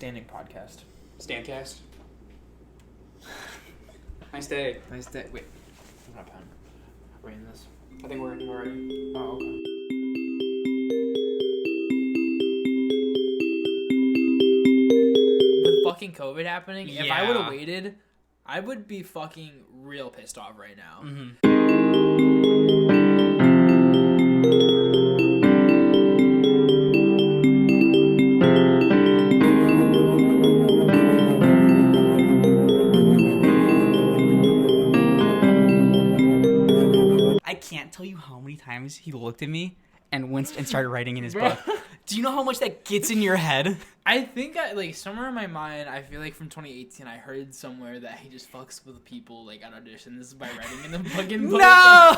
standing podcast. Standcast. Nice day. Nice day. Wait, I'm not pen. Are we in this? I think we're in already. Oh, okay. With fucking COVID happening, if I would have waited, I would be fucking real pissed off right now. I can't tell you how many times he looked at me and winced and started writing in his book. Do you know how much that gets in your head? I think somewhere in my mind, I feel like from 2018, I heard somewhere that he just fucks with people like at auditions by writing in the fucking book. No!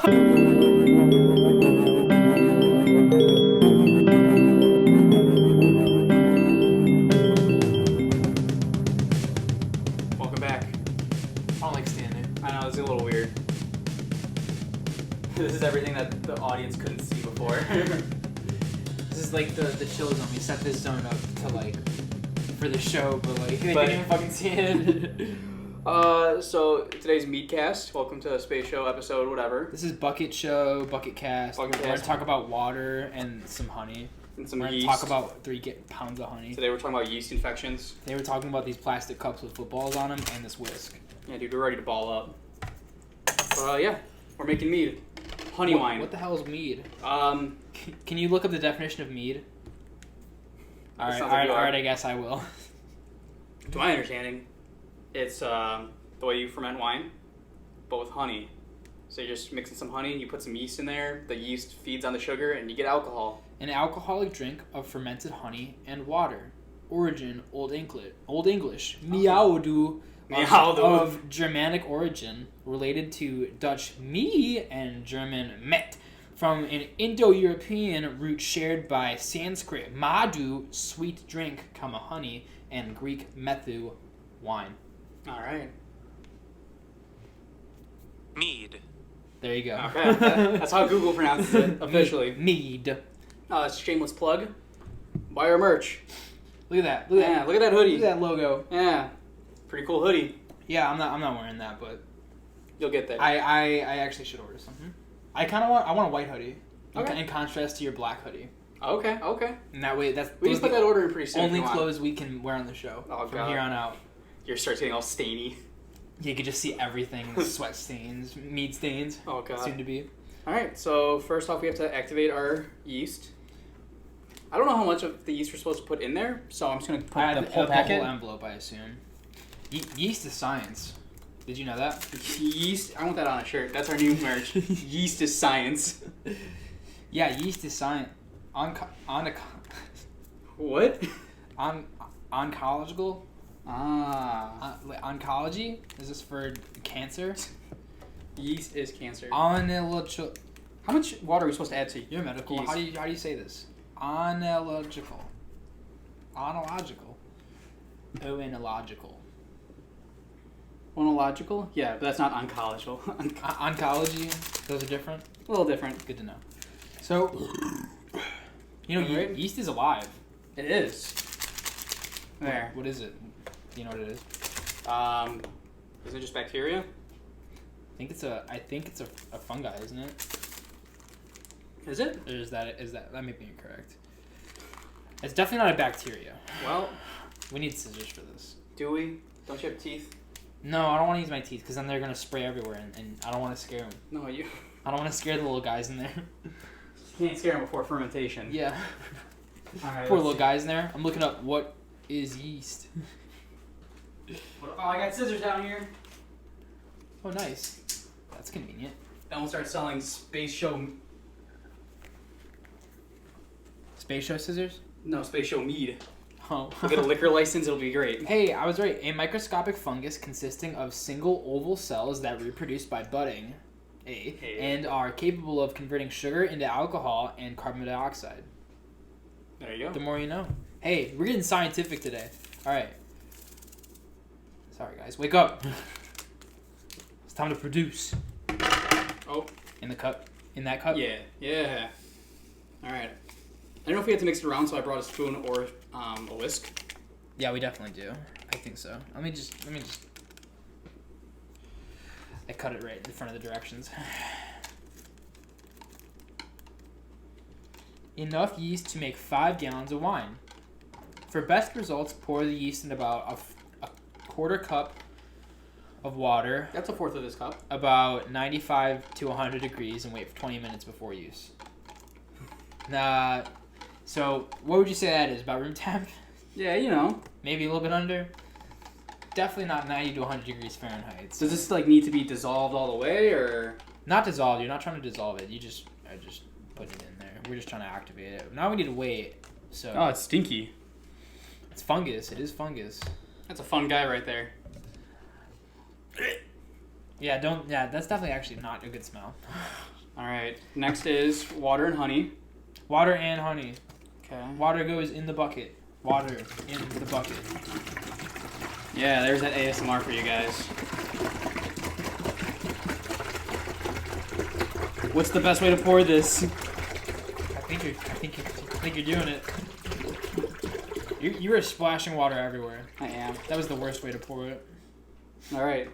Welcome back. I don't like standing. I know, it's a little weird. This is everything that the audience couldn't see before. This is like the chill zone. We set this zone up to like for the show, but like they didn't even fucking see it. So today's Meadcast. Welcome to SpaceShow episode whatever. This is Bucket Show, Bucket Cast. Bucket We're going Cast. to talk about water and some honey. And some We're going yeast. to talk about 3 pounds of honey. Today we're talking about yeast infections. They were talking about these plastic cups with footballs on them and this whisk. Yeah, dude, we're ready to ball up. Yeah, we're making mead. Honey wine. What the hell is mead? Can you look up the definition of mead? All right, I guess I will. To my understanding, it's the way you ferment wine, but with honey. So you're just mixing some honey, you put some yeast in there, the yeast feeds on the sugar, and you get alcohol. An alcoholic drink of fermented honey and water. Origin, Old English. Meouwdoe. Of Germanic origin, related to Dutch mee and German met, from an Indo-European root shared by Sanskrit madu, sweet drink, honey, and Greek methu, wine. All right. Mead. There you go. Okay, that's how Google pronounces it officially. Mead. Shameless plug. Buy our merch. Look at that. Look at Look at that hoodie. Look at that logo. Yeah, pretty cool hoodie. Yeah, I'm not wearing that, but You'll get that. I actually should order something. I want a white hoodie. Okay. In contrast to your black hoodie. Okay. And that way, We can put that order in pretty soon. only clothes we can wear on the show Oh, from God. here on out. Your starts getting all stainy. You could just see everything: sweat stains, mead stains. Oh God. Soon to be. All right. So first off, we have to activate our yeast. I don't know how much of the yeast we're supposed to put in there, so I'm just gonna put the whole packet. The whole envelope, I assume. Yeast is science. Did you know that? Yeast. I want that on a shirt. That's our new merch. Yeast is science. Yeah, yeast is science. What? Oncological. Oncology? Is this for cancer? Yeast is cancer. Analytical. How much water are we supposed to add to You're medical. yeast? How do you say this? Analogical. Onological. Phonological? Yeah, but that's not oncological. Oncology. Those are different. A little different. Good to know. So, you know, Alright. yeast is alive. It is. There. What is it? Do you know what it is? Isn't it just bacteria? I think it's a fungi, isn't it? Is it? Or is that that may be incorrect. It's definitely not a bacteria. Well, We need scissors for this. do we? Don't you have teeth? No, I don't want to use my teeth because then they're gonna spray everywhere, and I don't want to scare them. No, you I don't want to scare the little guys in there. can't scare them before fermentation. Yeah. Alright. Poor little guys in there. I'm looking up what is yeast. Oh, I got scissors down here. Oh, nice. That's convenient. Then we'll start selling SpaceShow. SpaceShow scissors? No, SpaceShow Mead. Oh. We'll get a liquor license. It'll be great. Hey, I was right. A microscopic fungus consisting of single oval cells that reproduce by budding, and are capable of converting sugar into alcohol and carbon dioxide. There you go. The more you know. Hey, we're getting scientific today. All right. Sorry, guys. Wake up. It's time to produce. Oh. In the cup. In that cup. Yeah. All right. I don't know if we had to mix it around, so I brought a spoon or a whisk. Yeah, we definitely do. I think so. Let me just. I cut it right in front of the directions. Enough yeast to make 5 gallons of wine. For best results, pour the yeast in about a quarter cup of water. That's a fourth of this cup. About 95 to 100 degrees and wait for 20 minutes before use. So what would you say that is? About room temp? Yeah, you know. Maybe a little bit under. Definitely not 90 to 100 degrees Fahrenheit. Does this like need to be dissolved all the way, or? Not dissolved. You're not trying to dissolve it. You just are just putting it in there. We're just trying to activate it. Now we need to wait. So. Oh, it's stinky. It's fungus. It is fungus. That's a fun guy right there. Yeah, that's definitely actually not a good smell. All right. Next is water and honey. Water and honey. Okay. Water goes in the bucket. Water in the bucket. Yeah, there's that ASMR for you guys. What's the best way to pour this? I think you're doing it. You are splashing water everywhere. I am. That was the worst way to pour it. All right.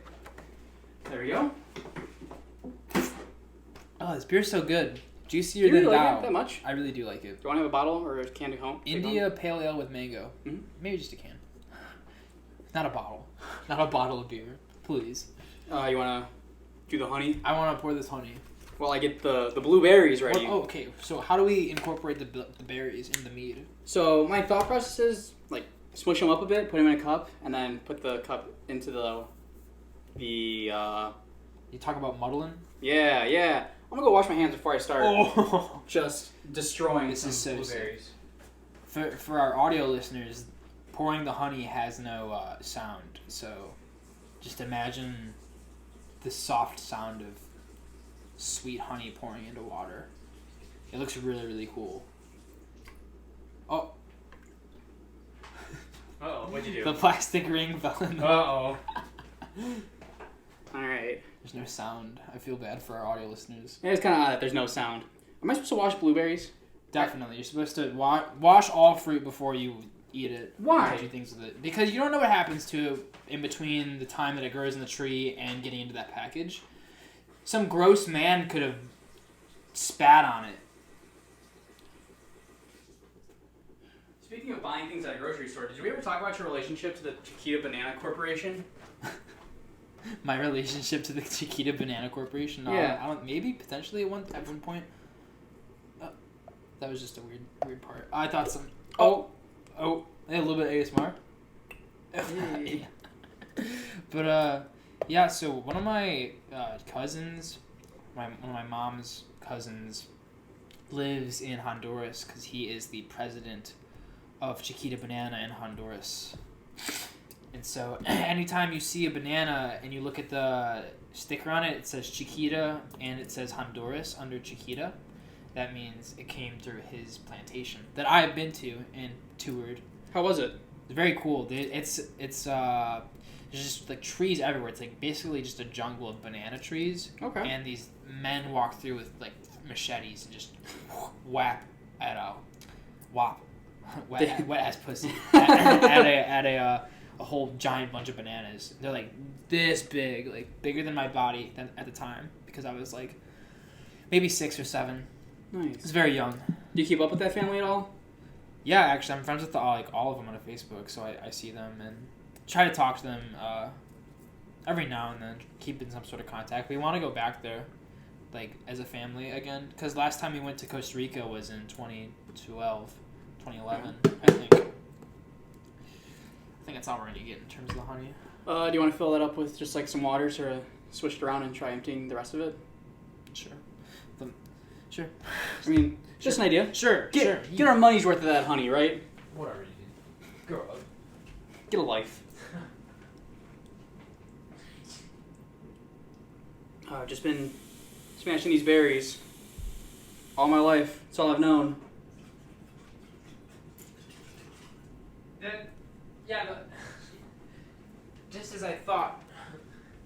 There we go. Oh, this beer's so good. Juicier Do you than really Dow. like it that much? I really do like it. Do you want to have a bottle or a can to home? India Pale Ale with mango. Mm-hmm. Maybe just a can. Not a bottle. Not a bottle of beer. Please. You want to do the honey? I want to pour this honey. Well, I get the blueberries ready. Oh, okay. So how do we incorporate the berries in the mead? So my thought process is like smush them up a bit, put them in a cup, and then put the cup into the You talk about muddling? Yeah. I'm gonna go wash my hands before I start. Oh. Just destroying This is so blueberries. For our audio listeners, pouring the honey has no sound. So just imagine the soft sound of sweet honey pouring into water. It looks really, really cool. Oh. Uh-oh, what'd you do? The plastic ring fell in the... Uh-oh. Alright. There's no sound. I feel bad for our audio listeners. Yeah, it's kind of odd that there's no sound. Am I supposed to wash blueberries? Definitely. You're supposed to wash all fruit before you eat it. Why? Do things with it. Because you don't know what happens to it in between the time that it grows in the tree and getting into that package. Some gross man could have spat on it. Speaking of buying things at a grocery store, did we ever talk about your relationship to the Chiquita Banana Corporation? My relationship to the Chiquita Banana Corporation? No, Yeah. I don't, maybe, potentially at one point. That was just a weird part. I thought some... Oh, a little bit of ASMR. Hey. But, yeah, so one of my cousins, one of my mom's cousins, lives in Honduras because he is the president of Chiquita Banana in Honduras. And so anytime you see a banana and you look at the sticker on it, it says Chiquita and it says Honduras under Chiquita. That means it came through his plantation that I have been to and toured. How was it? It's very cool. It's there's just like trees everywhere. It's like basically just a jungle of banana trees. Okay. And these men walk through with like machetes and just whap at a wet ass pussy at a whole giant bunch of bananas. They're like this big, like bigger than my body at the time because I was like maybe 6 or 7. Nice. I was very young. Do you keep up with that family at all? Yeah, actually, I'm friends with all of them on Facebook, so I see them and try to talk to them every now and then, keep in some sort of contact. We want to go back there, like, as a family again, because last time we went to Costa Rica was in 2011, I think. I think that's all we're going to get in terms of the honey. Do you want to fill that up with just, like, some water to switch it around and try emptying the rest of it? Sure. Sure. I mean, just an idea. Sure. Get our money's worth of that honey, right? Whatever you do. Grow up. Get a life. I've just been smashing these berries all my life. That's all I've known. Just as I thought,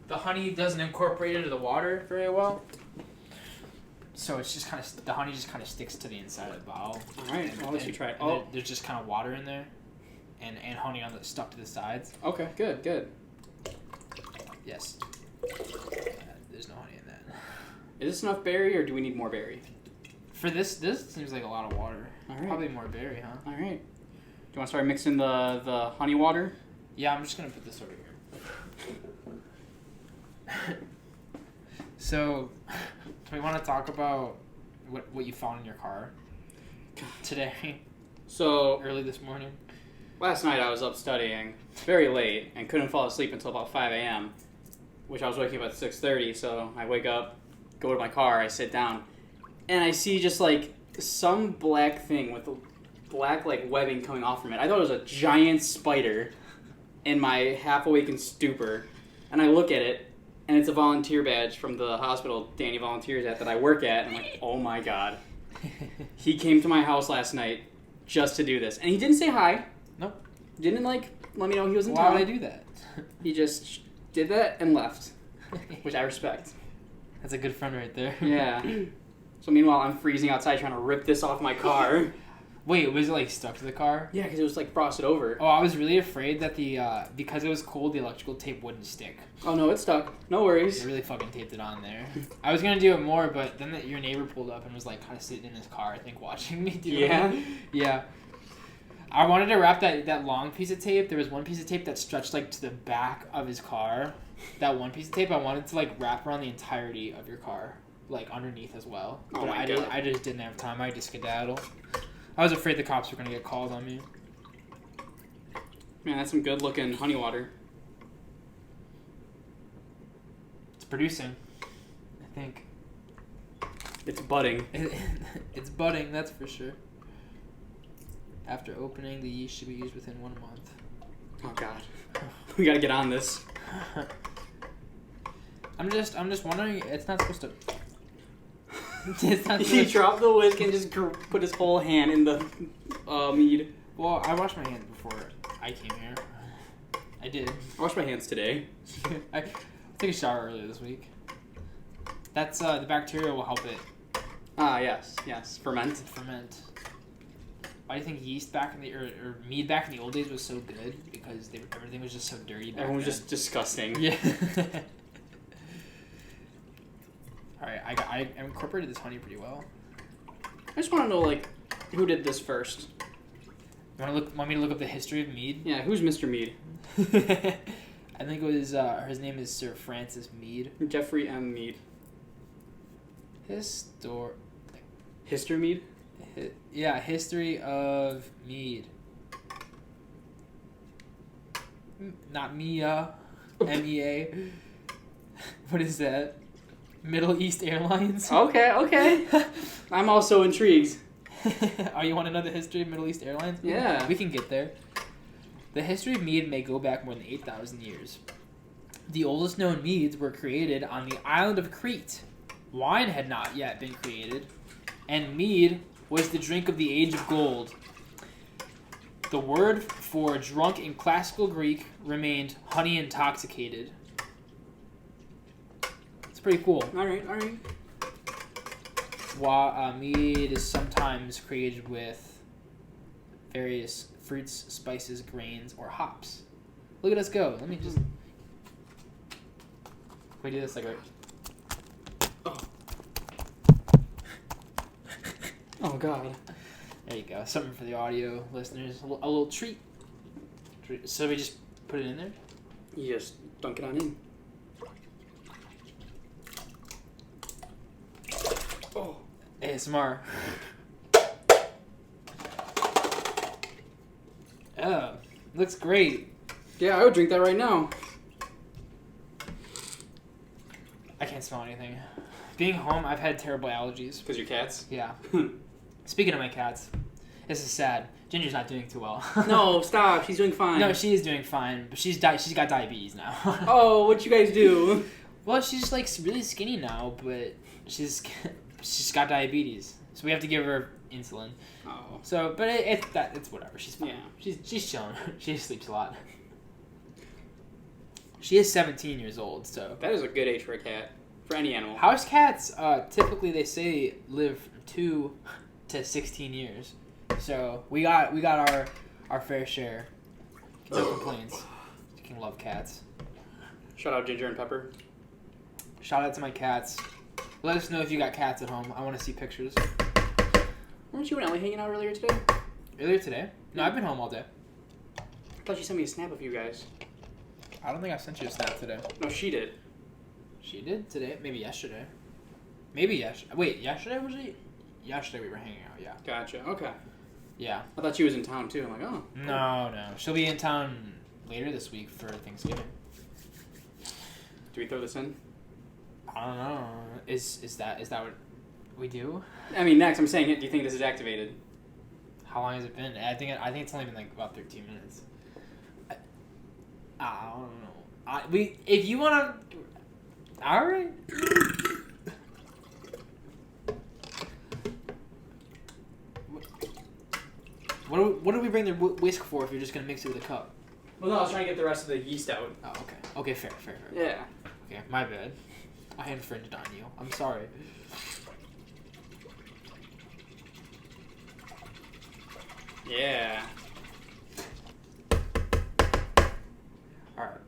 the honey doesn't incorporate into the water very well. So it's just the honey just kind of sticks to the inside of the bottle. All right, well, let's try it. Oh, there's just kind of water in there. and honey on the stuck to the sides. Okay, good. Yes. There's no honey in that. Is this enough berry, or do we need more berry? For this seems like a lot of water. All right. Probably more berry, huh? All right. Do you want to start mixing the honey water? Yeah, I'm just gonna put this over here. So, do we want to talk about what you found in your car today? So Early this morning. last night I was up studying very late and couldn't fall asleep until about 5 a.m., which I was waking up at 6:30. So I wake up, go to my car, I sit down, and I see just like some black thing with black like webbing coming off from it. I thought it was a giant spider in my half-awakened stupor, and I look at it, and it's a volunteer badge from the hospital Danny volunteers at that I work at. And I'm like, oh my god. He came to my house last night just to do this. And he didn't say hi. Nope. Didn't, like, let me know he was in Why town. would I do that? He just did that and left, which I respect. That's a good friend right there. Yeah. So meanwhile, I'm freezing outside trying to rip this off my car. Wait, was it like stuck to the car? Yeah, because it was like frosted over. Oh, I was really afraid that because it was cold, the electrical tape wouldn't stick. Oh no, it's stuck. No worries. They really fucking taped it on there. I was gonna do it more, but then your neighbor pulled up and was like kind of sitting in his car, I think, watching me do it. Yeah? Yeah. I wanted to wrap that long piece of tape. There was one piece of tape that stretched like to the back of his car. That one piece of tape I wanted to like wrap around the entirety of your car, like underneath as well. Oh But my I God. I just didn't have time. I just skedaddled. I was afraid the cops were gonna get called on me. Man, that's some good looking honey water. It's producing, I think. It's budding. It's budding, that's for sure. After opening, the yeast should be used within 1 month. Oh god. We gotta get on this. I'm just wondering. It's not supposed to. It's not He supposed dropped the whisk and just put his whole hand in the mead. Well, I washed my hands before I came here. I did. I washed my hands today. I took a shower earlier this week. That's the bacteria will help it Ah, yes. Ferment. ferment. Why do you think yeast back in the or mead back in the old days was so good? Because everything was just so dirty. Back Everyone was then. just disgusting. Yeah. All right, I incorporated this honey pretty well. I just want to know, like, who did this first? Want me to look up the history of mead? Yeah, who's Mr. Mead? I think it was his name is Sir Francis Mead. Jeffrey M. Mead. History Mead? Yeah, history of mead. Not Mia. MEA. What is that? Middle East Airlines? Okay. I'm also intrigued. Oh, you want to know the history of Middle East Airlines? Yeah. We can get there. The history of mead may go back more than 8,000 years. The oldest known meads were created on the island of Crete. Wine had not yet been created, and mead was the drink of the age of gold. The word for drunk in classical Greek remained honey intoxicated. It's pretty cool. All right. Mead is sometimes created with various fruits, spices, grains, or hops. Look at us go. Let me just... Can we do this like right... Oh, God. There you go. Something for the audio listeners. A little treat. So we just put it in there? You just dunk it on in. Oh. ASMR. Oh, looks great. Yeah, I would drink that right now. I can't smell anything. Being home, I've had terrible allergies. Because your cats? Yeah. Speaking of my cats, this is sad. Ginger's not doing too well. No, stop. She's doing fine. No, she is doing fine, but she's got diabetes now. Oh, what you guys do? Well, she's like really skinny now, but she's got diabetes, so we have to give her insulin. Oh. So, but it's whatever. She's fine. Yeah. She's chilling. She sleeps a lot. She is 17 years old, so That is a good age for a cat. For any animal. house cats typically they say live 2 to 16 years. So we got our fair share No complaints. Fucking love cats. Shout out Ginger and Pepper. Shout out to my cats. Let us know if you got cats at home. I want to see pictures. Weren't you and Ellie hanging out earlier today? Earlier today? No, I've been home all day. I thought you sent me a snap of you guys. I don't think I sent you a snap today. No, she did. She did today? Maybe yesterday. Maybe yesterday. Wait, yesterday was it? Yesterday we were hanging out, yeah. Gotcha, okay. Yeah. I thought she was in town too. I'm like, oh. No. She'll be in town later this week for Thanksgiving. Do we throw this in? I don't know. Is that what we do? I mean, next, I'm saying it. Do you think this is activated? How long has it been? I think it's only been like about 13 minutes. I don't know. If you want to... Alright. What do we bring the whisk for if you're just going to mix it with a cup? Well, no, I was trying to get the rest of the yeast out. Oh, okay. Okay, fair. Yeah. Okay, my bad. I infringed on you. I'm sorry. Yeah. Alright.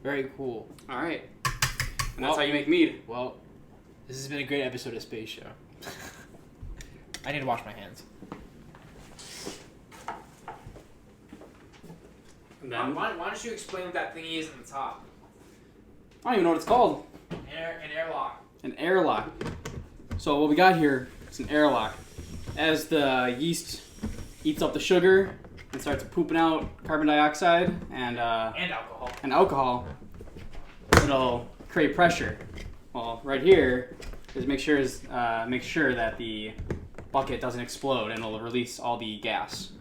Very cool. Alright. And that's how you make mead. Well, this has been a great episode of SpaceShow. I need to wash my hands. And then, Why don't you explain what that thingy is on the top? I don't even know what it's called. An airlock. An airlock. So what we got here is an airlock. As the yeast eats up the sugar and starts pooping out carbon dioxide and alcohol, it'll create pressure. Well, right here is make sure that the bucket doesn't explode and it'll release all the gas.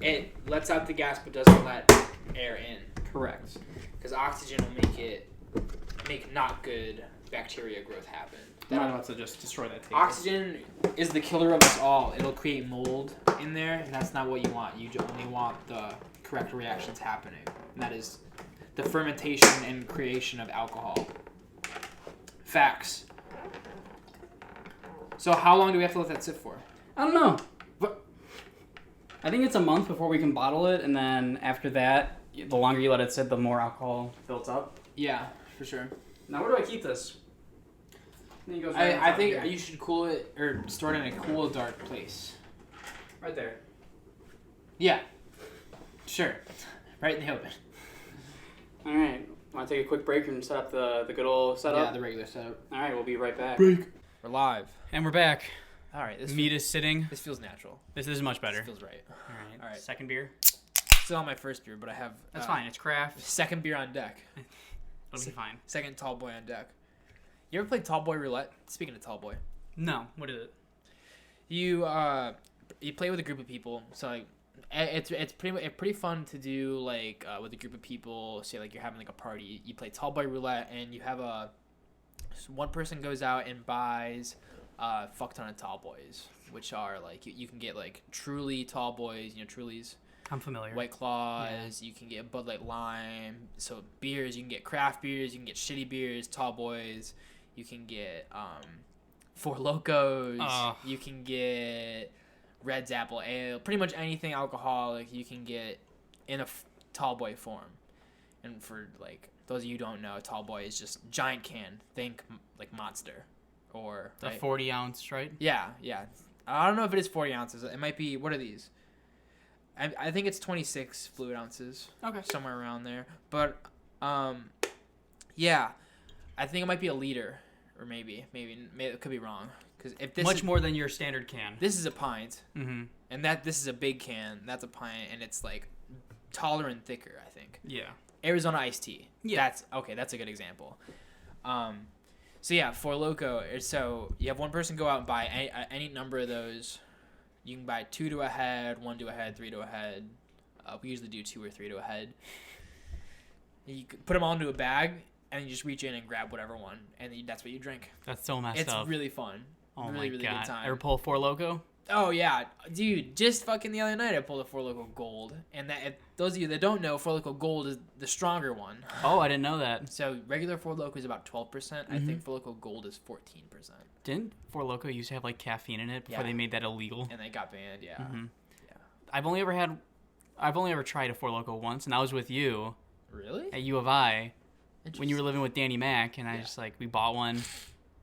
It lets out the gas but doesn't let air in. Correct. Because oxygen will make not good bacteria growth happen. I'm not about to just destroy that table. Oxygen is the killer of us all. It'll create mold in there, and that's not what you want. You only want the correct reactions happening. And that is the fermentation and creation of alcohol. Facts. So how long do we have to let that sit for? I don't know. I think it's a month before we can bottle it, and then after that, the longer you let it sit, the more alcohol builds up. Yeah, for sure. Now, where do I keep this? I think you should cool it or store it in a cool, dark place. Right there. Yeah. Sure. Right in the open. All right. Want to take a quick break and set up the good old setup? Yeah, the regular setup. All right, we'll be right back. Break. We're live. And we're back. All right. Mead is sitting. This feels natural. This is much better. This feels right. All right. Second beer. Still on my first beer, but I have... That's fine. It's craft. Second beer on deck. It'll be fine. Second tall boy on deck. You ever played tall boy roulette? Speaking of tall boy. No. What is it? You play with a group of people. So like, it's pretty fun to do like with a group of people. Say like you're having like a party. You play tall boy roulette, and you have one person goes out and buys a fuck ton of tall boys, which are like you can get like truly tall boys. Trulies. I'm familiar. White Claws. Yeah. You can get Bud Light Lime. So beers, you can get craft beers. You can get shitty beers. Tall boys. You can get Four Locos. You can get Red's Apple Ale. Pretty much anything alcoholic you can get in a tall boy form. And for like those of you who don't know, tall boy is just giant can. Think like Monster or the 40 ounce, right? Yeah. I don't know if it is 40 ounces. It might be. What are these? I think it's 26 fluid ounces. Okay. Somewhere around there. But yeah. I think it might be a liter, or maybe it could be wrong. Because if this much more than your standard can. This is a pint, mm-hmm. and this is a big can. That's a pint, and it's like taller and thicker. I think. Yeah. Arizona iced tea. Yeah. That's a good example. So yeah, Four Loko. So you have one person go out and buy any number of those. You can buy 2 to a head, 1 to a head, 3 to a head. We usually do 2 or 3 to a head. You put them all into a bag. And you just reach in and grab whatever one, and that's what you drink. That's so messed up. It's really fun. Oh really, my really god! Good time. Ever pull a Four Loko? Oh yeah, dude! Just fucking the other night, I pulled a Four Loko Gold, and those of you that don't know, Four Loko Gold is the stronger one. Oh, I didn't know that. So regular Four Loko is about 12%. Mm-hmm. I think Four Loko Gold is 14%. Didn't Four Loko used to have like caffeine in it before they made that illegal? And they got banned. Yeah. Mm-hmm. Yeah. I've only ever had I've only ever tried a Four Loko once, and that was with you. Really? At U of I, when you were living with Danny Mac, and I just like we bought one,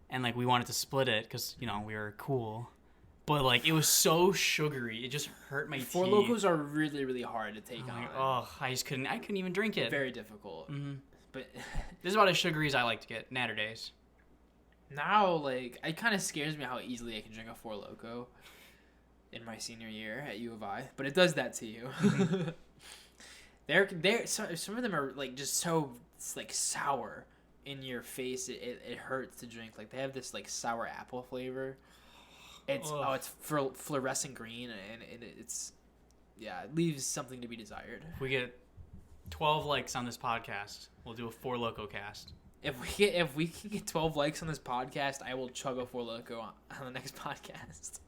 and like we wanted to split it because we were cool, but like it was so sugary, it just hurt my teeth. Four Lokos are really, really hard to take on. Like, oh, I couldn't even drink it. Very difficult. Mm-hmm. But this is about as sugary as I like to get. Natter days. Now, like, it kind of scares me how easily I can drink a Four Loko in my senior year at U of I, but it does that to you. Some of them are like just so like sour in your face. It hurts to drink. Like they have this like sour apple flavor. It's fluorescent green and it's it leaves something to be desired. If we get 12 likes on this podcast, we'll do a Four Loko cast. If we can get 12 likes on this podcast, I will chug a Four Loko on the next podcast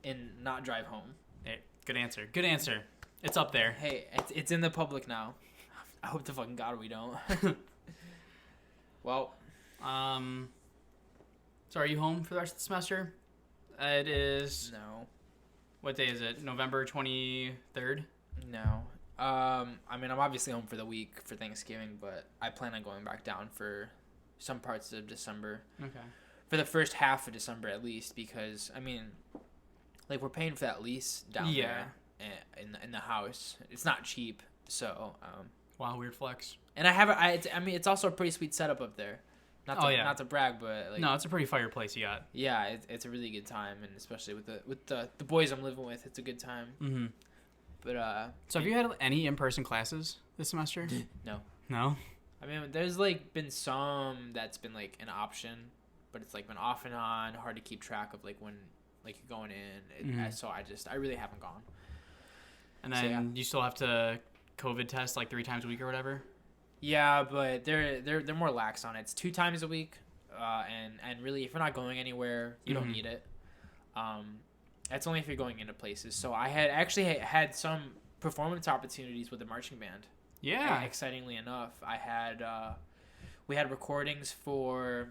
and not drive home. Hey, good answer. Good answer. It's up there. Hey, it's in the public now. I hope to fucking God we don't. Well, so are you home for the rest of the semester? It is. No. What day is it? November 23rd? No. I mean, I'm obviously home for the week for Thanksgiving, but I plan on going back down for some parts of December. Okay. For the first half of December at least, because I mean, like we're paying for that lease down there in the house. It's not cheap, so. Wow, weird flex. And I mean, it's also a pretty sweet setup up there. Not to brag, but like. No, it's a pretty fireplace you got. Yeah, it's a really good time, and especially with the boys I'm living with, it's a good time. Mm-hmm. But so have you had any in-person classes this semester? No. No? I mean, there's like been some that's been like an option, but it's like been off and on, hard to keep track of like when like you're going in. So I really haven't gone. And then you still have to COVID test like 3 times a week or whatever? Yeah, but they're more lax on it. It's 2 times a week, and really if you're not going anywhere, you don't need it. That's only if you're going into places. So I had some performance opportunities with the marching band. Yeah. And excitingly enough, we had recordings for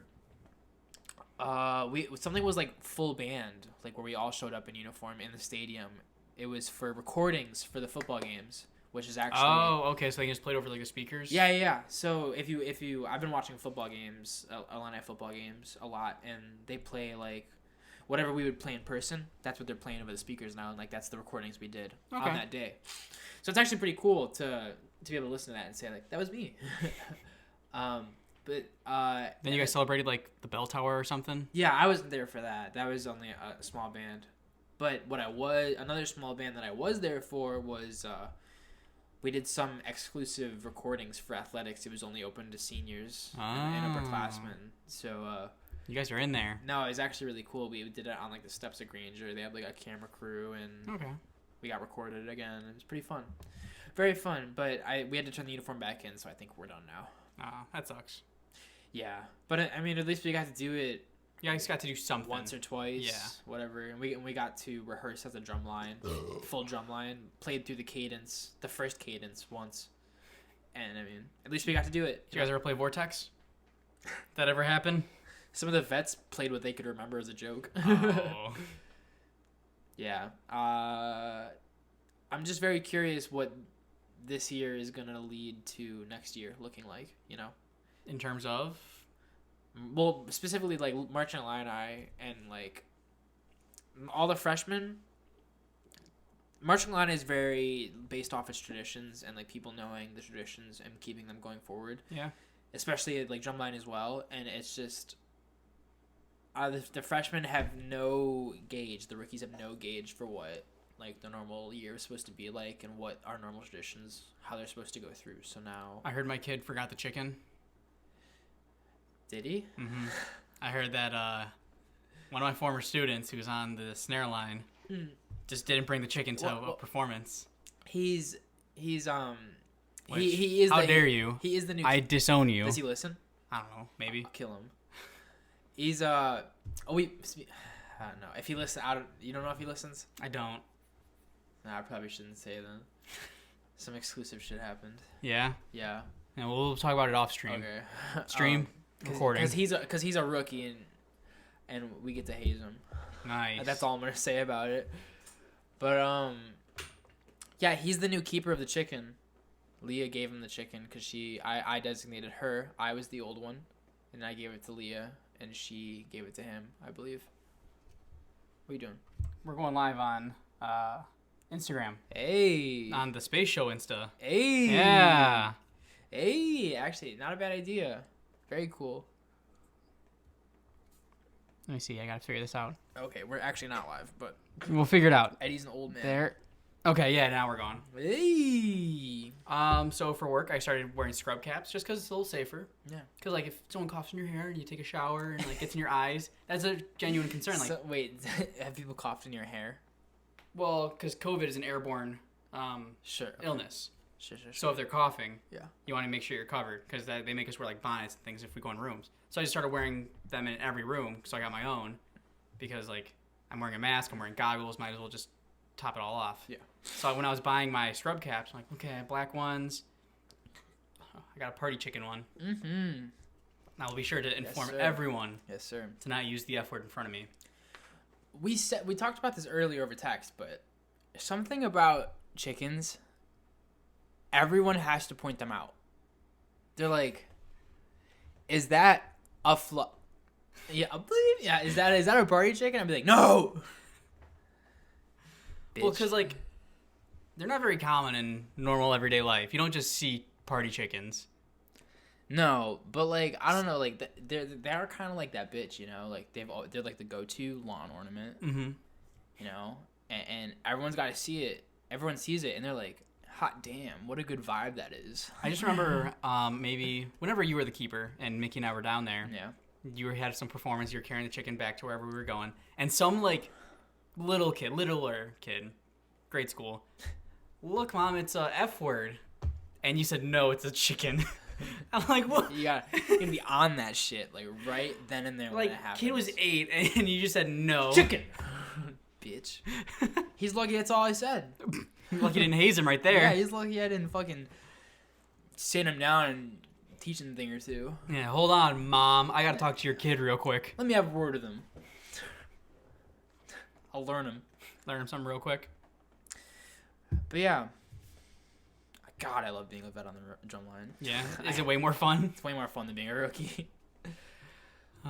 something was like full band, like where we all showed up in uniform in the stadium. It was for recordings for the football games, which is actually okay, so they just played over like the speakers. Yeah. So if you I've been watching football games, Illini football games a lot, and they play like whatever we would play in person, that's what they're playing over the speakers now, and like that's the recordings we did on that day. So it's actually pretty cool to be able to listen to that and say like that was me. But then you guys celebrated like the bell tower or something? Yeah, I wasn't there for that. That was only a small band. But another small band that I was there for was we did some exclusive recordings for athletics. It was only open to seniors and upperclassmen. So you guys are in there. No, it was actually really cool. We did it on like the steps of Granger. They had like a camera crew, and we got recorded again. It was pretty fun, very fun. But we had to turn the uniform back in, so I think we're done now. That sucks. Yeah, but I mean, at least we got to do it. Yeah, I just got to do something once or twice. Whatever. And we got to rehearse as a drum line, full drum line. Played through the cadence, the first cadence once, and I mean, at least we got to do it. Did you guys ever play Vortex? That ever happen? Some of the vets played what they could remember as a joke. Oh. Yeah. I'm just very curious what this year is gonna lead to next year looking like. In terms of. Well, specifically like Marching Illini and like all the freshmen. Marching Illini is very based off its traditions and like people knowing the traditions and keeping them going forward. Yeah. Especially like drumline as well, and it's just the freshmen have no gauge. The rookies have no gauge for what like the normal year is supposed to be like and what our normal traditions, how they're supposed to go through. So now I heard my kid forgot the chicken. Did he? Mm-hmm. I heard that one of my former students who was on the snare line just didn't bring the chicken to a performance. He is. How dare you? He is the new. I disown you. Does he listen? I don't know. Maybe. I'll kill him. He's I don't know if he listens. You don't know if he listens. I don't. Nah, I probably shouldn't say then. Some exclusive shit happened. Yeah. Yeah. And we'll talk about it off stream. Okay. Stream. Recording. Because he's a rookie and we get to haze him. Nice. That's all I'm gonna say about it. But Yeah, he's the new keeper of the chicken. Leah gave him the chicken because I designated her. I was the old one, and I gave it to Leah, and she gave it to him, I believe. What are you doing? We're going live on Instagram. Hey. On the SpaceShow Insta. Hey. Yeah. Hey, actually, not a bad idea. Very cool. Let me see. I gotta figure this out. Okay, we're actually not live, but We'll figure it out. Eddie's an old man. There. Okay, yeah, now we're going. Hey. So for work, I started wearing scrub caps just because it's a little safer. Yeah. Because, like, if someone coughs in your hair and you take a shower and, like, gets in your eyes, that's a genuine concern. Like, So, wait, have people coughed in your hair? well, because COVID is an airborne Sure. Okay. illness. Sure. So if they're coughing, Yeah. you want to make sure you're covered because they make us wear, like, bonnets and things if we go in rooms. So I just started wearing them in every room so I got my own because, like, I'm wearing a mask, I'm wearing goggles, might as well just top it all off. Yeah. So when I was buying my scrub caps, I'm like, okay, I have black ones. I got a party chicken one. Mm-hmm. And I'll be sure to inform sir. everyone Yes, sir. to not use the F word in front of me. We talked about this earlier over text, but something about chickens, everyone has to point them out. They're like, is that a Yeah, I believe. Yeah, is that a party chicken? I'd be like, no. Bitch. Well, because, like, they're not very common in normal everyday life. You don't just see party chickens. No, but like I don't know, like they're kind of like that bitch, you know, like they're like the go-to lawn ornament, Mm-hmm. you know, and everyone's got to see it. Everyone sees it, and they're like, "Hot damn, what a good vibe that is." I just remember maybe whenever you were the keeper and Mickey and I were down there, Yeah. you had some performance. You were carrying the chicken back to wherever we were going, and some like littler kid, grade school. Look, Mom, it's a F word, and you said no, it's a chicken. I'm like, what? You gotta be on that shit, like right then and there. Like, when it happens. kid was 8, and you just said no. chicken, bitch. He's lucky that's all I said. Like you didn't haze him right there. Yeah, he's lucky I didn't fucking sit him down and teach him a thing or two. Yeah, hold on, Mom. I gotta talk to your kid real quick. Let me have a word with him. I'll learn him. Learn him something real quick. But yeah. God, I love being a vet on the drum line. Yeah, is it way more fun? It's way more fun than being a rookie.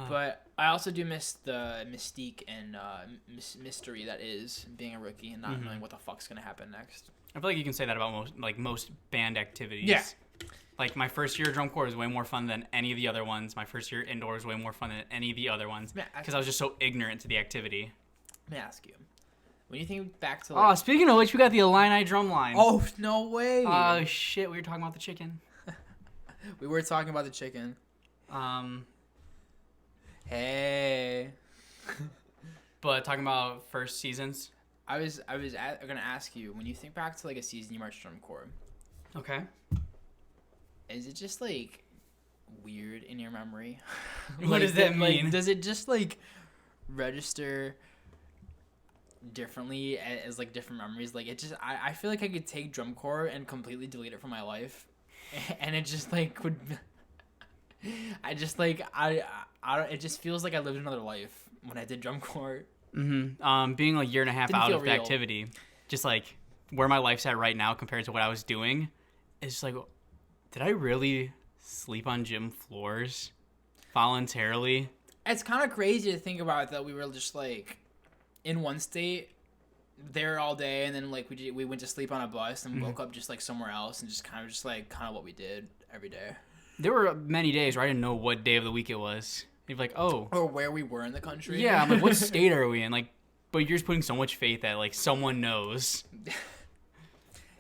But I also do miss the mystique and mystery that is being a rookie and not knowing what the fuck's gonna happen next. I feel like you can say that about most band activities. Yeah. Like my first year of drum corps was way more fun than any of the other ones. My first year indoors was way more fun than any of the other ones because I was just so ignorant to the activity. Let me ask you. When you think back to Oh, speaking of which, we got the Illini drum line. Oh, no way. Oh, shit. We were talking about the chicken. We were talking about the chicken. Hey. But talking about first seasons. I was gonna ask you, when you think back to like a season you marched drum corps, Okay. is it just like weird in your memory? What does that mean? Like, does it just like register differently as like different memories? Like it just I feel like I could take drum corps and completely delete it from my life, and it just like would I just like I don't, it just feels like I lived another life when I did drum corps. Being a year and a half Didn't out feel of the real. activity, just like where my life's at right now compared to what I was doing, it's just like, did I really sleep on gym floors voluntarily? It's kind of crazy to think about that we were just like in one state there all day, and then like we went to sleep on a bus and woke up just like somewhere else, and just kind of what we did every day. There were many days where I didn't know what day of the week it was. You'd be like, oh. Or where we were in the country. Yeah, I'm like, what state are we in? Like, but you're just putting so much faith that like someone knows.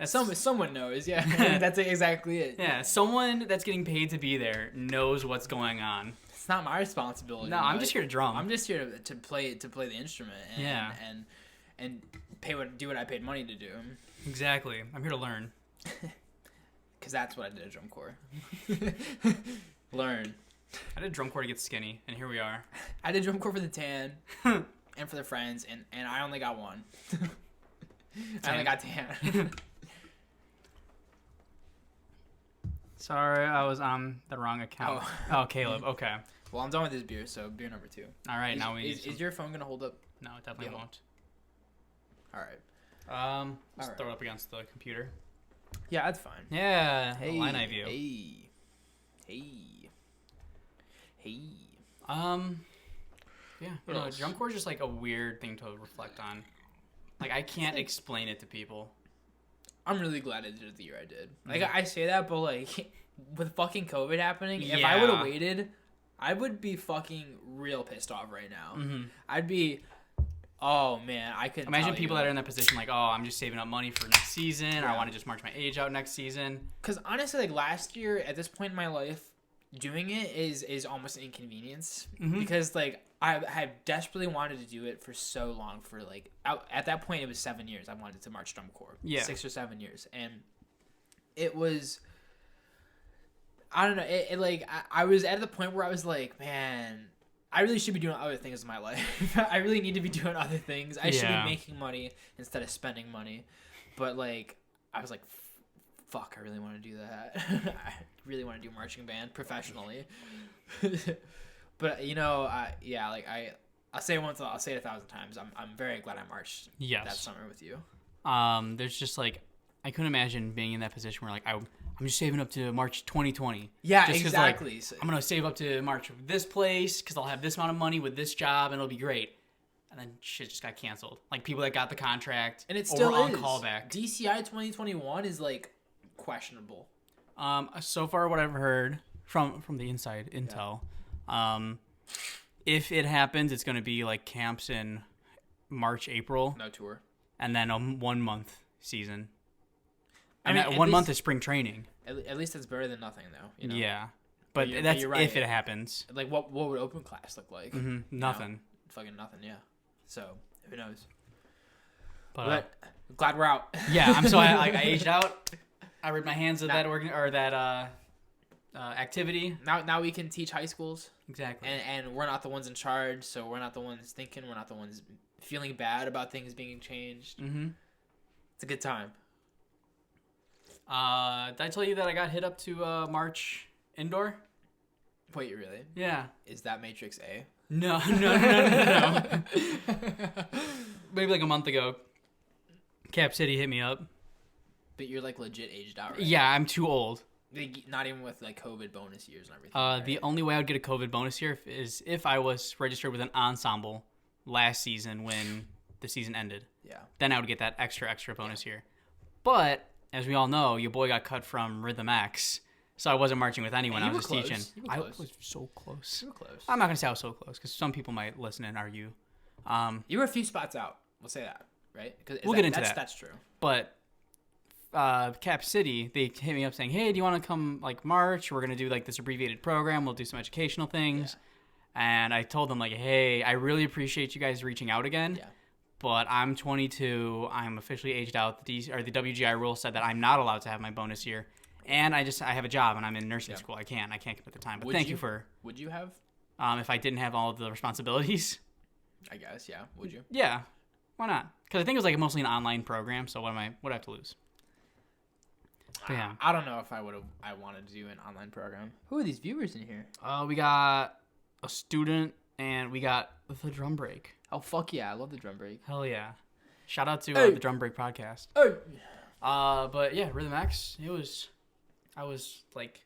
Someone knows, yeah. That's exactly it. Yeah, someone that's getting paid to be there knows what's going on. It's not my responsibility. No, I'm just here to drum. I'm just here to play the instrument. And, and do what I paid money to do. Exactly. I'm here to learn. Because that's what I did at drum corps. Learn. I did drum corps to get skinny, and here we are. I did drum corps for the tan and for the friends, and I only got one. I only got tan. Sorry, I was on the wrong account. Oh, Caleb. Okay. Well, I'm done with this beer, so beer number 2. All right, now we. Is your phone gonna hold up? No, it definitely Yeah. won't. All right. Just throw it up against the computer. Yeah, that's fine. Yeah, Hey, Illini view. Hey. Yeah, drum corps is just like a weird thing to reflect on. Like I can't explain it to people. I'm really glad I did it the year I did. Like I say that, but like with fucking COVID happening, if I Yeah. would have waited, I would be fucking real pissed off right now. Mm-hmm. I'd be, oh man, I couldn't Imagine tell people you. that are in that position, like, oh, I'm just saving up money for next season, or I want to just march my age out next season. Because honestly, like last year, at this point in my life, doing it is almost an inconvenience. Because like I desperately wanted to do it for so long. For like at that point, it was 7 years. I wanted to march drum corps. Yeah, 6 or 7 years, and it was. I don't know. It like I was at the point where I was like, man, I really should be doing other things in my life. I really need to be doing other things. I should be making money instead of spending money. But like, I was like, fuck, I really want to do that. I really want to do marching band professionally. But you know, I'll say it once, I'll say it 1,000 times. I'm very glad I marched that summer with you. There's just like, I couldn't imagine being in that position where like I'm just saving up to March 2020. Yeah, just exactly. Like, I'm gonna save up to March this place because I'll have this amount of money with this job and it'll be great. And then shit just got canceled. Like people that got the contract and it still on is. Callback. DCI 2021 is like questionable. So far what I've heard from the inside intel, if it happens, it's gonna be like camps in March, April. No tour. And then a 1 month season. I And mean, 1 month is spring training. At least it's better than nothing, though. You know? Yeah, but that's right. If it happens. Like, what would open class look like? Nothing. You know? Fucking nothing. Yeah. So who knows? But glad we're out. Yeah, I'm so I aged out. I rid my hands of that activity. Now we can teach high schools. Exactly. And we're not the ones in charge, so we're not the ones thinking. We're not the ones feeling bad about things being changed. It's a good time. Did I tell you that I got hit up to March indoor? Wait, really? Yeah. Is that Matrix A? No. Maybe like a month ago, Cap City hit me up. But you're like legit aged out, right? Yeah, I'm too old. Not even with like COVID bonus years and everything. Right? The only way I would get a COVID bonus year is if I was registered with an ensemble last season when the season ended. Yeah. Then I would get that extra bonus year. But as we all know, your boy got cut from Rhythm X, so I wasn't marching with anyone. I was just teaching. I was so close. You were close. I'm not gonna say I was so close because some people might listen and argue. You were a few spots out. We'll say that, right? We'll get into that. That's true. But Cap City, they hit me up saying, "Hey, do you want to come like March? We're gonna do like this abbreviated program. We'll do some educational things." Yeah. And I told them like, "Hey, I really appreciate you guys reaching out again." Yeah. But I'm 22. I'm officially aged out. The WGI rule said that I'm not allowed to have my bonus year, and I have a job and I'm in nursing school. I can't commit the time. But thank you for. Would you have? If I didn't have all of the responsibilities. I guess, yeah. Would you? Yeah. Why not? Because I think it was like mostly an online program. So what do I have to lose? But yeah. I don't know if I wanted to do an online program. Who are these viewers in here? We got a student and we got the drum break. Oh, fuck yeah. I love the drum break. Hell yeah. Shout out to the Drum Break podcast. Hey. But yeah, Rhythm X, I was like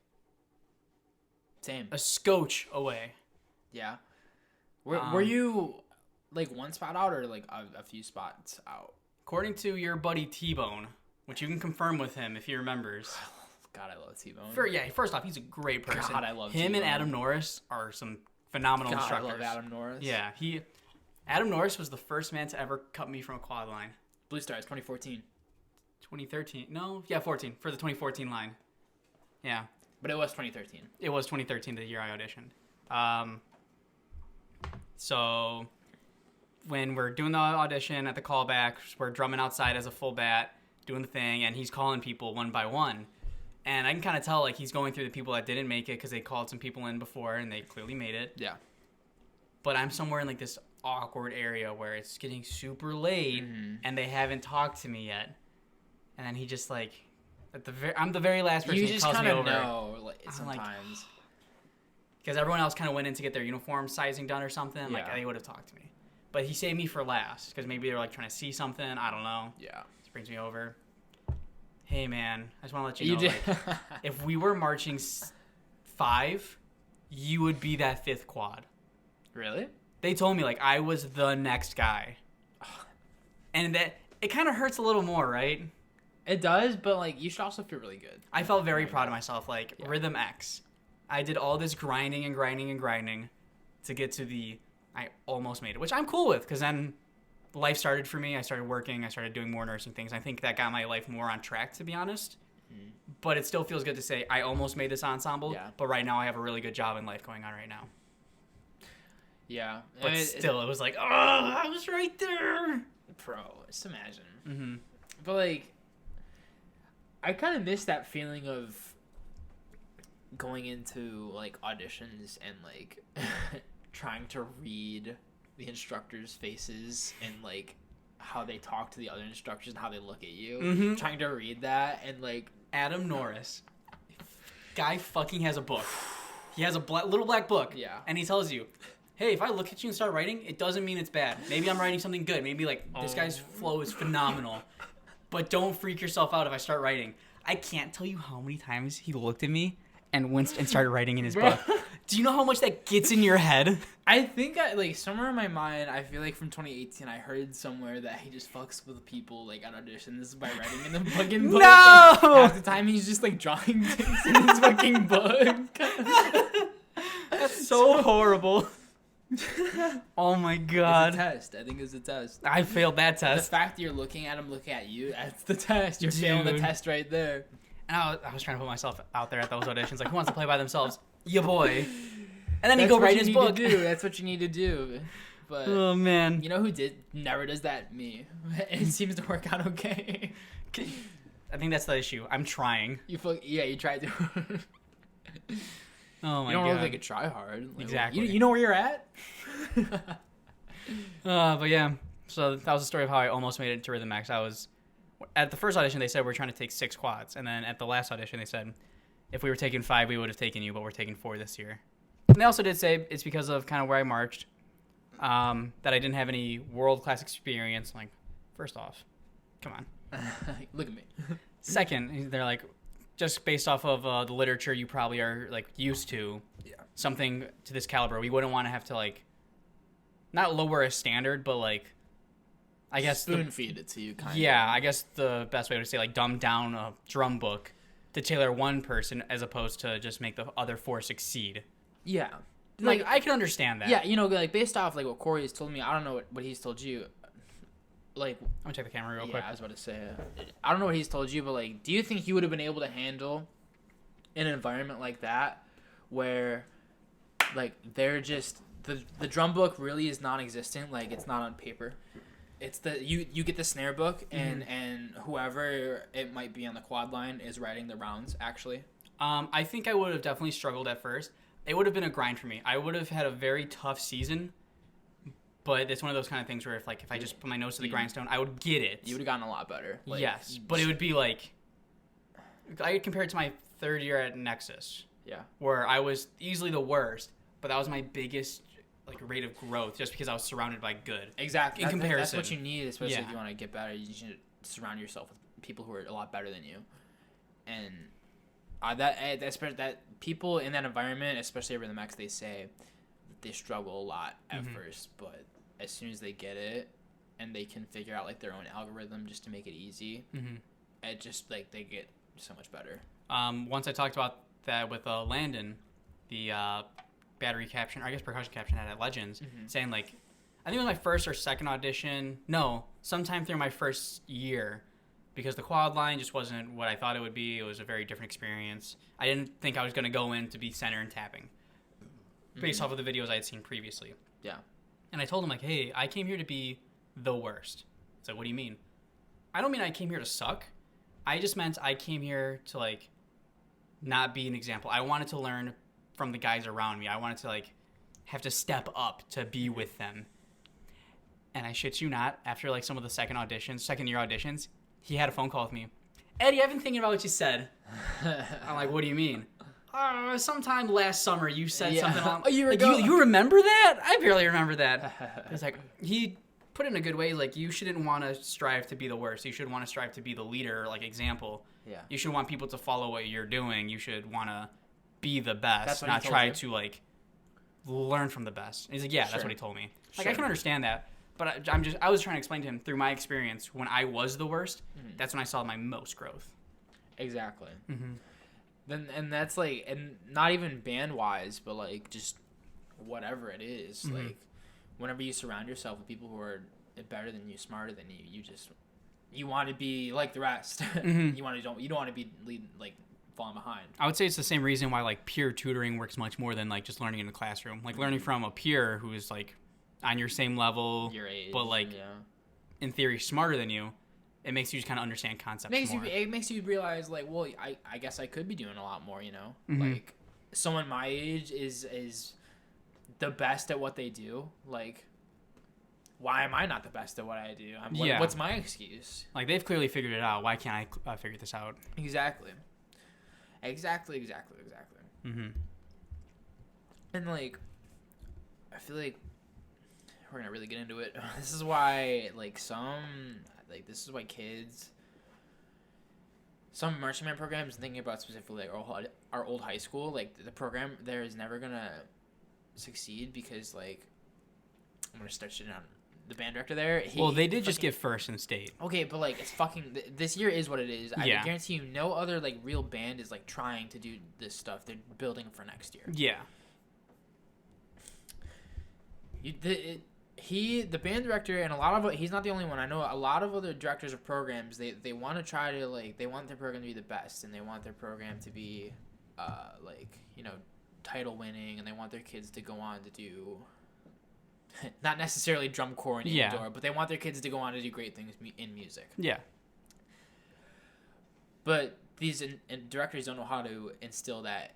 same a scotch away. Yeah. Were you like one spot out or like a few spots out? According to your buddy T-Bone, which you can confirm with him if he remembers. God, I love T-Bone. First off, he's a great person. God, I love him. T-Bone. And Adam Norris are some phenomenal instructors. I love Adam Norris. Yeah, Adam Norris was the first man to ever cut me from a quad line. Blue Stars, 2014. 2013. No, yeah, 14 for the 2014 line. Yeah. But it was 2013. It was 2013, the year I auditioned. So when we're doing the audition at the callback, we're drumming outside as a full bat, doing the thing, and he's calling people one by one. And I can kind of tell like he's going through the people that didn't make it because they called some people in before and they clearly made it. Yeah. But I'm somewhere in like this awkward area where it's getting super late and they haven't talked to me yet. And then he just like I'm the very last person he calls me over. You just kind of know like, sometimes. Because everyone else kind of went in to get their uniform sizing done or something. Yeah. Like they would have talked to me. But he saved me for last because maybe they're like trying to see something. I don't know. Yeah. This brings me over. Hey, man, I just want to let you know, like, if we were marching 5, you would be that 5th quad. Really? They told me, like, I was the next guy. And that it kind of hurts a little more, right? It does, but, like, you should also feel really good. I felt very proud of myself. Like, Rhythm X. I did all this grinding to get to the... I almost made it, which I'm cool with, because then life started for me. I started working. I started doing more nursing things. I think that got my life more on track, to be honest. Mm. But it still feels good to say I almost made this ensemble, but right now I have a really good job in life going on right now. Yeah. But still, it was like, oh, I was right there. Bro, just imagine. Mm-hmm. But, like, I kind of miss that feeling of going into, like, auditions and, like, trying to read the instructors' faces and, like, how they talk to the other instructors and how they look at you. Mm-hmm. Trying to read that and, like... Adam Norris. Guy fucking has a book. He has a little black book. Yeah. And he tells you, hey, if I look at you and start writing, it doesn't mean it's bad. Maybe I'm writing something good. Maybe, like, this guy's flow is phenomenal. But don't freak yourself out if I start writing. I can't tell you how many times he looked at me and winced and started writing in his book. Do you know how much that gets in your head? I think, like, somewhere in my mind, I feel like from 2018, I heard somewhere that he just fucks with people, like, at auditions by writing in the fucking book. No! Like, half the time, he's just, like, drawing things in his fucking book. That's so horrible. Oh, my God. It's a test. I think it's a test. I failed that test. The fact that you're looking at him looking at you, that's the test. You're failing the test right there. And I was trying to put myself out there at those auditions. Like, who wants to play by themselves? Ya boy. And then you go write his book. That's what you need to do. But oh, man. You know who never does that? Me. It seems to work out okay. I think that's the issue. I'm trying. You tried to. Oh, my God. You don't look like a try hard. Like, exactly. You know where you're at? But yeah. So that was the story of how I almost made it to Rhythm X. At the first audition, they said we're trying to take 6 quads. And then at the last audition, they said if we were taking 5, we would have taken you, but we're taking 4 this year. And they also did say it's because of kind of where I marched, that I didn't have any world-class experience. I'm like, first off, come on. Look at me. Second, they're like, just based off of the literature you probably are, like, used to, something to this caliber, we wouldn't want to have to, like, not lower a standard, but, like, I guess... Spoon-feed it to you, kind of. Yeah, I guess the best way to say, like, dumb down a drum book to tailor one person as opposed to just make the other 4 succeed. Yeah. Like, I can understand that. Yeah, you know, like, based off, like, what Corey has told me, I don't know what he's told you. Like... I'm gonna check the camera real quick. Yeah, I was about to say, I don't know what he's told you, but, like, do you think you would have been able to handle an environment like that where, like, they're just... The drum book really is non-existent. Like, it's not on paper. It's you get the snare book, and whoever it might be on the quad line is writing the rounds, actually. I think I would have definitely struggled at first. It would have been a grind for me. I would have had a very tough season, but it's one of those kind of things where if I just put my nose to the grindstone, I would get it. You would have gotten a lot better. Like, yes, but it would be like... I could compare it to my 3rd year at Nexus. Yeah. Where I was easily the worst, but that was my biggest... like rate of growth, just because I was surrounded by good. Exactly. In comparison, that's what you need, especially if you want to get better. You should surround yourself with people who are a lot better than you. And that people in that environment, especially over the max, they say that they struggle a lot at first, but as soon as they get it and they can figure out like their own algorithm just to make it easy, it just like they get so much better. Once I talked about that with Landon, the battery caption, or I guess percussion caption at Legends, saying like, I think it was my first or second audition. No, sometime through my first year, because the quad line just wasn't what I thought it would be. It was a very different experience. I didn't think I was going to go in to be center and tapping, based off of the videos I had seen previously. Yeah. And I told him like, hey, I came here to be the worst. It's like, what do you mean? I don't mean I came here to suck. I just meant I came here to like not be an example. I wanted to learn from the guys around me. I wanted to like have to step up to be with them. And I shit you not, after like some of the second year auditions, he had a phone call with me. Eddie, I've been thinking about what you said. I'm like, what do you mean? sometime last summer you said something on a year ago. You remember that? I barely remember that. It's like he put it in a good way. Like you shouldn't want to strive to be the worst. You should want to strive to be the leader, like example. Yeah. You should want people to follow what you're doing. You should want to be the best, not try to like learn from the best. And he's like, yeah, that's what he told me. Like I can understand that, but I was trying to explain to him through my experience when I was the worst. That's when I saw my most growth. Exactly. Then and that's like, and not even band wise, but like just whatever it is. Like whenever you surround yourself with people who are better than you, smarter than you, you want to be like the rest. You don't want to be like falling behind. I would say it's the same reason why like peer tutoring works much more than like just learning in a classroom. Like learning from a peer who is like on your same level, your age, but like in theory smarter than you. It makes you just kind of understand concepts more. It makes you realize, like, well, I guess I could be doing a lot more, you know? Like, someone my age is the best at what they do. Like, why am I not the best at what I do? What's my excuse? Like, they've clearly figured it out. Why can't I figure this out? Exactly. And, like, I feel like we're going to really get into it. This is why, like, this is why kids, some marching band programs, thinking about specifically like our old high school, like the program there is never gonna succeed because like I'm gonna start shitting on the band director there. They did just get first in state. Okay, but like it's fucking this year is what it is. I guarantee you, no other like real band is like trying to do this stuff. They're building for next year. Yeah. The band director, and he's not the only one. I know a lot of other directors of programs, they want to try to, like, they want their program to be the best, and they want their program to be, like, you know, title winning, and they want their kids to go on to do, not necessarily drum corps and indoor, but they want their kids to go on to do great things in music. Yeah. But these directors don't know how to instill that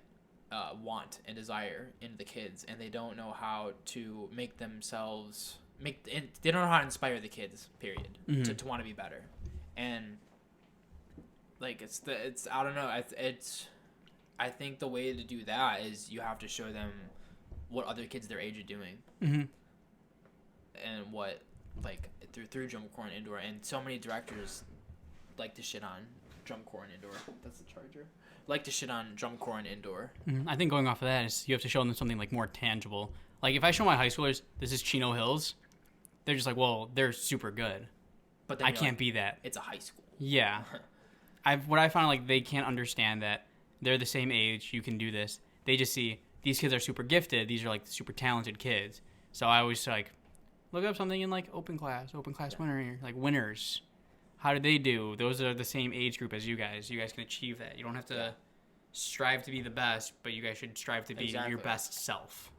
want and desire into the kids, and they don't know how to make themselves they don't know how to inspire the kids, period, to want to be better. And like it's I don't know, I think the way to do that is you have to show them what other kids their age are doing, and what, like, through drum corps and indoor. And so many directors like to shit on drum corps and indoor. That's the charger. Like to shit on drum corps and indoor. I think going off of that is you have to show them something like more tangible. Like if I show my high schoolers this is Chino Hills, they're just like, well, they're super good, but then I can't be that. It's a high school. Yeah. What I found, like, they can't understand that they're the same age. You can do this. They just see these kids are super gifted. These are like super talented kids. So I always like look up something in like open class winner, like winners. How did they do? Those are the same age group as you guys. You guys can achieve that. You don't have to strive to be the best, but you guys should strive to be your best self.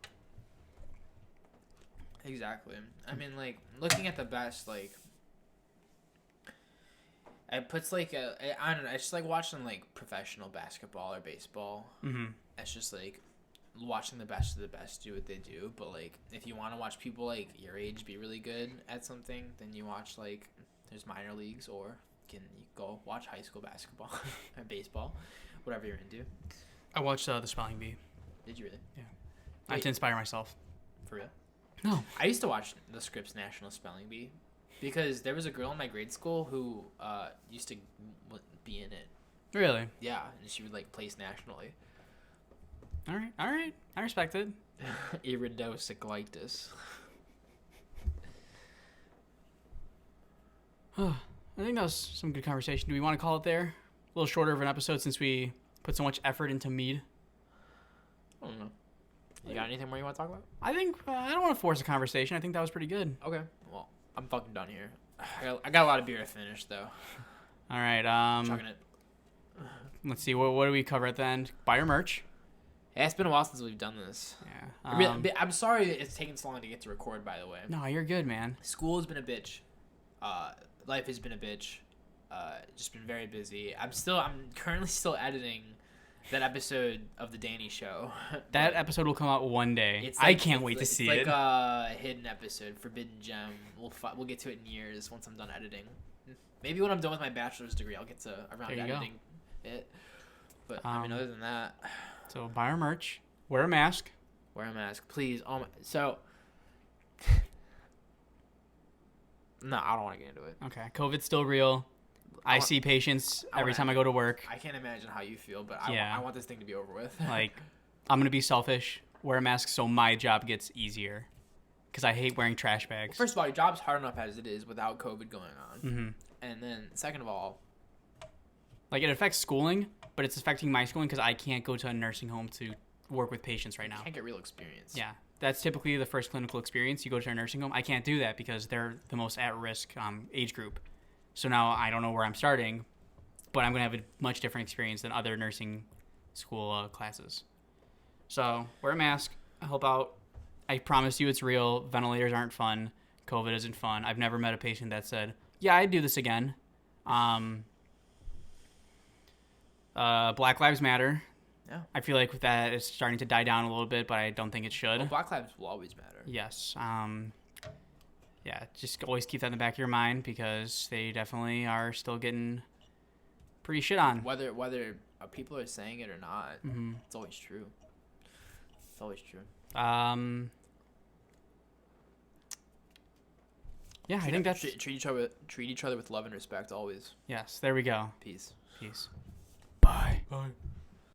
Exactly. I mean, like, looking at the best, like, it puts, like, I don't know, it's just like watching, like, professional basketball or baseball. It's just, like, watching the best of the best do what they do. But, like, if you want to watch people, like, your age be really good at something, then you watch, like, there's minor leagues, or you go watch high school basketball or baseball, whatever you're into. I watched the spelling bee. Did you really? Yeah. I had to inspire myself. For real? No. I used to watch the Scripps National Spelling Bee because there was a girl in my grade school who used to be in it. Really? Yeah, and she would, like, place nationally. All right. I respect it. Iridocyclitis. I think that was some good conversation. Do we want to call it there? A little shorter of an episode since we put so much effort into Mead. I don't know. You got anything more you want to talk about? I think I don't want to force a conversation. I think that was pretty good. Okay. Well, I'm fucking done here. I got a lot of beer to finish, though. All right. Chugging it. Let's see. What do we cover at the end? Buy your merch. Yeah, it's been a while since we've done this. Yeah. I'm sorry it's taken so long to get to record, by the way. No, you're good, man. School has been a bitch. Life has been a bitch. Just been very busy. I'm currently still editing that episode of the Danny Show. That episode will come out one day. I can't wait to see it. It's like a hidden episode, Forbidden Gem. We'll get to it in years once I'm done editing. Maybe when I'm done with my bachelor's degree, I'll get to around editing it. But I mean, other than that, So buy our merch. Wear a mask. Wear a mask, please. So. No, I don't want to get into it. Okay. COVID's still real. I see patients every time I go to work. I can't imagine how you feel, but Yeah. I want this thing to be over with. Like, I'm going to be selfish. Wear a mask so my job gets easier. Because I hate wearing trash bags. First of all, your job's hard enough as it is without COVID going on. Mm-hmm. And then, second of all... Like, it affects schooling, but it's affecting my schooling because I can't go to a nursing home to work with patients right now. You can't get real experience. Yeah. That's typically the first clinical experience. You go to a nursing home. I can't do that because they're the most at-risk age group. So now I don't know where I'm starting, but I'm going to have a much different experience than other nursing school classes. So wear a mask. Help out. I promise you it's real. Ventilators aren't fun. COVID isn't fun. I've never met a patient that said, yeah, I'd do this again. Black Lives Matter. Yeah. I feel like that is starting to die down a little bit, but I don't think it should. Well, Black Lives will always matter. Yes. Yeah, just always keep that in the back of your mind because they definitely are still getting pretty shit on. Whether people are saying it or not, it's always true. It's always true. Yeah, I think that's... Treat each other with love and respect always. Yes, there we go. Peace. Peace. Bye. Bye.